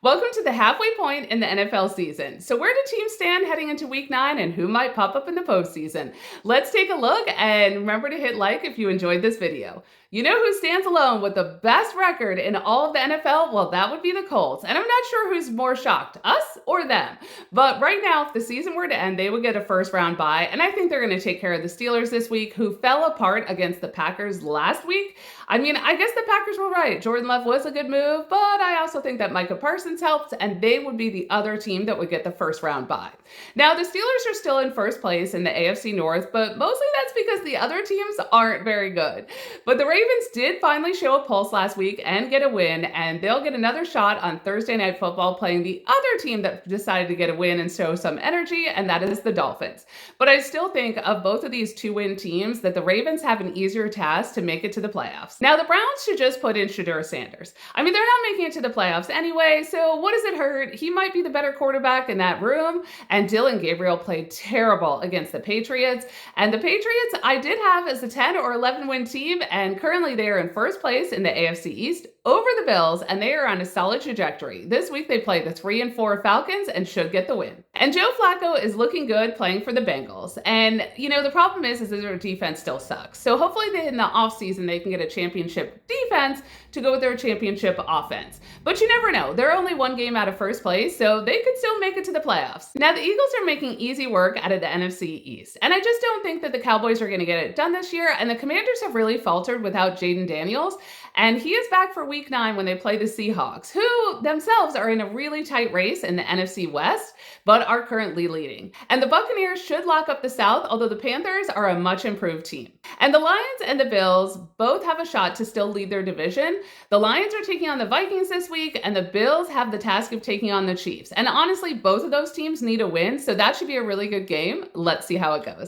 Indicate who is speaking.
Speaker 1: Welcome to the halfway point in the NFL season. So where do teams stand heading into week 9 and who might pop up in the postseason? Let's take a look and remember to hit like if you enjoyed this video. You know who stands alone with the best record in all of the NFL? Well, that would be the Colts. And I'm not sure who's more shocked, us or them. But right now, if the season were to end, they would get a first round bye. And I think they're going to take care of the Steelers this week, who fell apart against the Packers last week. I mean, I guess the Packers were right. Jordan Love was a good move, but I also think that Micah Parsons helped, and they would be the other team that would get the first round bye. Now, the Steelers are still in first place in the AFC North, but mostly that's because the other teams aren't very good. But the Ravens did finally show a pulse last week and get a win, and they'll get another shot on Thursday Night Football playing the other team that decided to get a win and show some energy, and that is the Dolphins. But I still think of both of these two-win teams that the Ravens have an easier task to make it to the playoffs. Now, the Browns should just put in Shedeur Sanders. I mean, they're not making it to the playoffs anyway, so what does it hurt? He might be the better quarterback in that room, and Dylan Gabriel played terrible against the Patriots. And the Patriots, I did have as a 10 or 11 win team, and currently they are in first place in the AFC East over the Bills, and they are on a solid trajectory. This week they play the 3-4 Falcons and should get the win. And Joe Flacco is looking good playing for the Bengals. And, you know, the problem is that their defense still sucks. So hopefully in the offseason they can get a championship defense to go with their championship offense. But you never know. They're only one game out of first place, so they could still make it to the playoffs. Now, the Eagles are making easy work out of the NFC East. And I just don't think that the Cowboys are going to get it done this year. And the Commanders have really faltered without Jaden Daniels. And he is back for week 9 when they play the Seahawks, who themselves are in a really tight race in the NFC West, but are currently leading. And the Buccaneers should lock up the South, although the Panthers are a much improved team. And the Lions and the Bills both have a shot to still lead their division. The Lions are taking on the Vikings this week, and the Bills have the task of taking on the Chiefs. And honestly, both of those teams need a win, so that should be a really good game. Let's see how it goes.